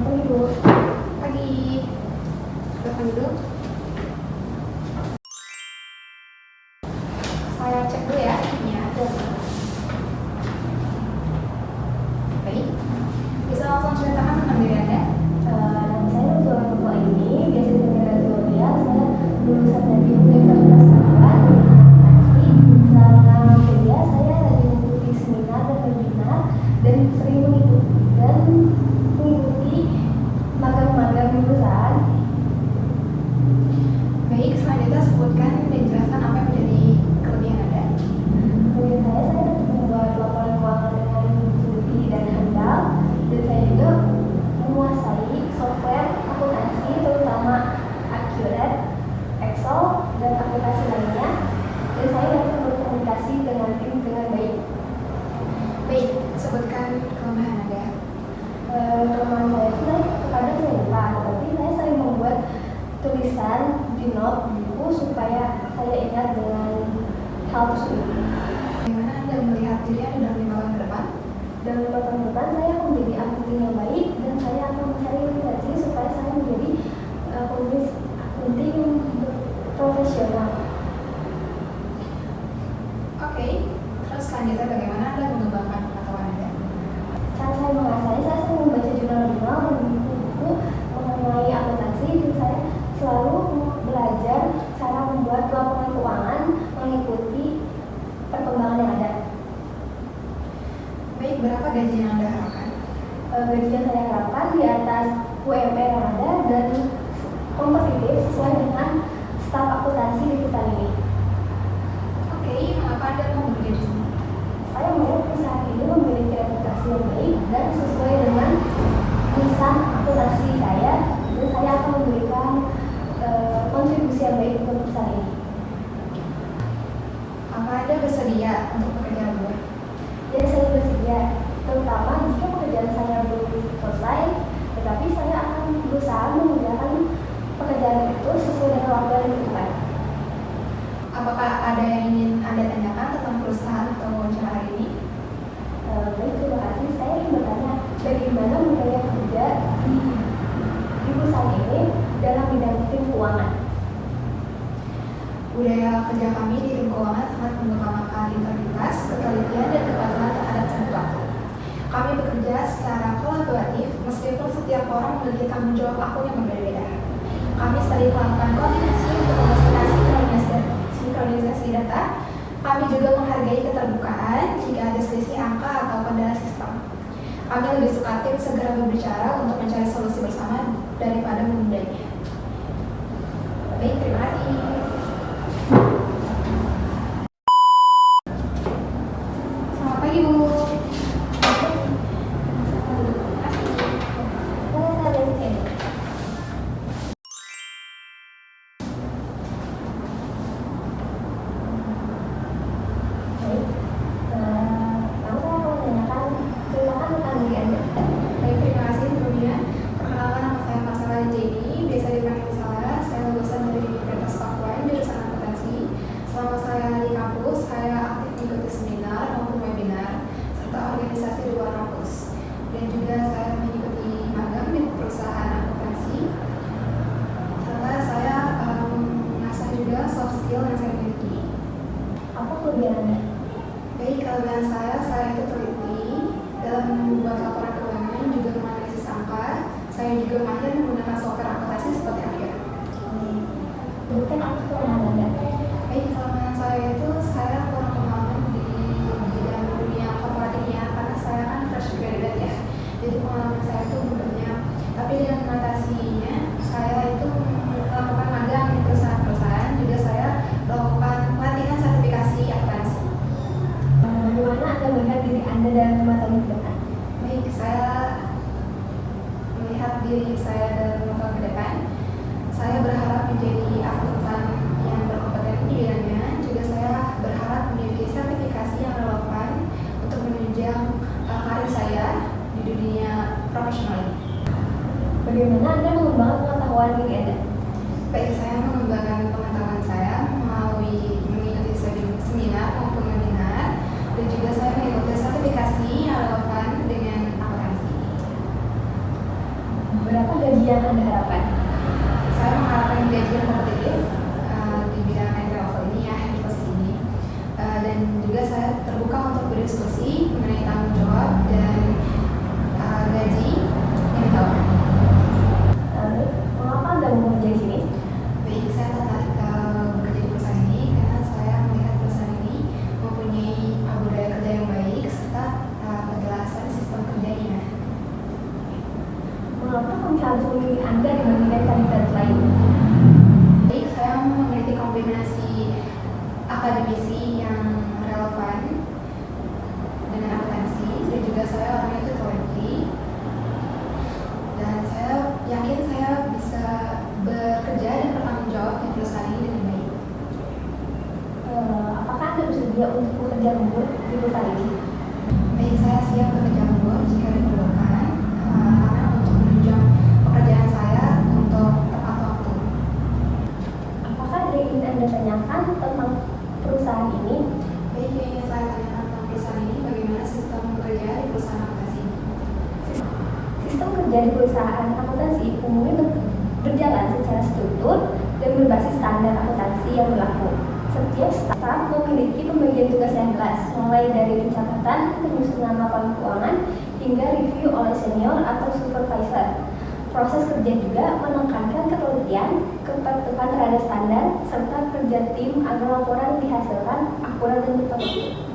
Selamat pagi, Bu. Pagi, silakan duduk. Saya cek dulu ya skripnya. Baik, bisa langsung ceritakan tentang diri Anda? Nama saya Nurul Nurul ini, biasa dipanggil Zulia. Saya lulusan dari Universitas Tanggerang. Selama kuliah saya lagi mengikuti seminar dan webinar dan sering mengikuti magang-magang di perusahaan. Baik, selanjutnya sebutkan dan jelaskan apa yang menjadi kelebihan Anda. Menurut saya dapat membuat laporan keuangan dengan teliti dan handal, dan saya juga menguasai software akuntansi terutama Accurate, Excel, dan aplikasi lainnya, dan saya dapat berkomunikasi dengan tim dengan baik. Baik, sebutkan kelemahan Anda. Kelemahan saya itu kadang saya lupa, tetapi saya sering membuat tulisan di note buku supaya saya ingat dengan hal tersebut. Bagaimana Anda melihat diri Anda dalam 5 tahun ke depan? Dalam 5 tahun ke depan saya akan menjadi akuntan yang baik, dan saya akan mencari lisensi supaya saya menjadi akuntan yang profesional. Oke, terus selanjutnya bagaimana Anda mengembangkan pengetahuan Anda? Cara saya mengasah, saya sering membaca jurnal-jurnal dan buku-buku mengenai akuntansi, dan saya selalu belajar cara membuat laporan keuangan mengikuti perkembangan yang ada. Baik, berapa gaji yang Anda harapkan? Gaji yang saya harapkan di atas UMR yang ada dan kompetitif sesuai dengan staf akuntansi di perusahaan ini. Oke, mengapa Anda mau bekerja di sini? Saya melihat perusahaan ini memiliki reputasi yang baik dan sesuai dengan lisan akuntansi saya, dan saya akan memberikan kontribusi yang baik untuk perusahaan ini. Apa Anda bersedia untuk bekerja lebih? Jadi saya bersedia, terutama jika pekerjaan saya belum selesai, tetapi saya akan berusaha mengerjakan pekerjaan itu sesuai dengan waktu yang ditentukan. Apakah ada yang ingin Anda tanyakan tentang perusahaan atau wawancara hari ini? Baik, terima kasih. Saya ingin bertanya, bagaimana budaya kerja di perusahaan ini dalam bidang tim keuangan? Budaya kerja kami di tim keuangan sangat mengutamakan integritas, ketelitian, dan kepatuhan terhadap tenggat waktu. Kami bekerja secara kolaboratif meskipun setiap orang memiliki tanggung jawab akun yang berbeda-beda. Kami sering melakukan koordinasi untuk memastikan sinkronisasi data. Kami juga menghargai keterbukaan jika ada selisih angka atau kendala sistem. Kami lebih suka tim segera berbicara untuk mencari solusi bersama daripada menundanya. Baik, terima kasih. Selamat pagi, Bu. Baik, terima kasih sebelumnya. Perkenalkan, nama saya Marcella Jenny, biasa dipanggil Sala. Saya lulusan dari Universitas Pakuan, jurusan akuntansi. Selama saya di kampus, saya aktif mengikuti seminar maupun webinar serta organisasi di luar kampus. Dan juga saya mengikuti magang di perusahaan akuntansi. Serta saya mengasah juga soft skill yang saya miliki. Apa kelebihannya? Baik, kelebihan saya itu teliti dalam membuat laporan keuangan, juga menganalisis angka. Saya juga mahir menggunakan software akuntansi seperti Accurate. Bukan apa kelemahan Anda? Baik, kelemahan saya itu saya kurang pengalaman di bidang dunia korporat ini ya, karena saya kan fresh graduate ya. Jadi pengalaman saya itu belum banyak. Tapi dengan mengatasinya, saya itu melakukan magang di perusahaan-perusahaan, juga saya melakukan pelatihan sertifikasi akuntansi. Bagaimana Anda melihat diri Anda dalam 5 tahun ke depan? Baik, saya melihat diri saya dalam 5 tahun ke depan. Saya berharap menjadi akuntan yang berkompeten di bidangnya. Juga saya berharap memiliki sertifikasi yang relevan untuk menunjang karir saya di dunia profesional ini. Bagaimana Anda mengembangkan pengetahuan diri Anda? Baik, saya mengembangkan pengetahuan saya melalui mengikuti seminar maupun webinar, dan juga saya mengikuti sertifikasi yang relevan dengan akuntansi. yang Anda harapkan? Saya mengharapkan gaji yang kompetitif di bidang entry level ini ya, di posisi ini. Dan juga saya terbuka untuk berdiskusi mengenai tanggung jawab dan gaji yang ditawarkan. Lalu, mengapa Anda mau kerja di sini? Baik, saya tertarik bekerja di perusahaan ini karena saya melihat perusahaan ini mempunyai budaya kerja yang baik serta kejelasan sistem kerjanya. Mengapa kami harus memilih Anda dibandingkan kandidat lain? Baik, saya memiliki kombinasi akademisi yang relevan dengan akuntansi dan juga saya orangnya itu teliti dan saya yakin saya bisa bekerja dan bertanggung jawab di perusahaan ini dengan baik. Apakah Anda bersedia untuk bekerja lembur di perusahaan ini? Baik, saya siap bekerja lembur jika diperlukan karena untuk menunjang pekerjaan saya untuk tepat waktu. Apakah ada yang ingin Anda tanyakan tentang perusahaan ini? Baik, yang ingin saya tanyakan tentang perusahaan ini, bagaimana sistem bekerja di perusahaan akuntansi ini? Sistem kerja di perusahaan akuntansi umumnya berjalan secara struktur dan berbasis standar akuntansi yang berlaku. Setiap staf memiliki pembagian tugas yang jelas, mulai dari pencatatan, penyusunan laporan keuangan, hingga review oleh senior atau supervisor. Proses kerja juga menekankan ketelitian, kepatuhan terhadap standar, serta kerja tim agar laporan dihasilkan akurat dan tepat waktu.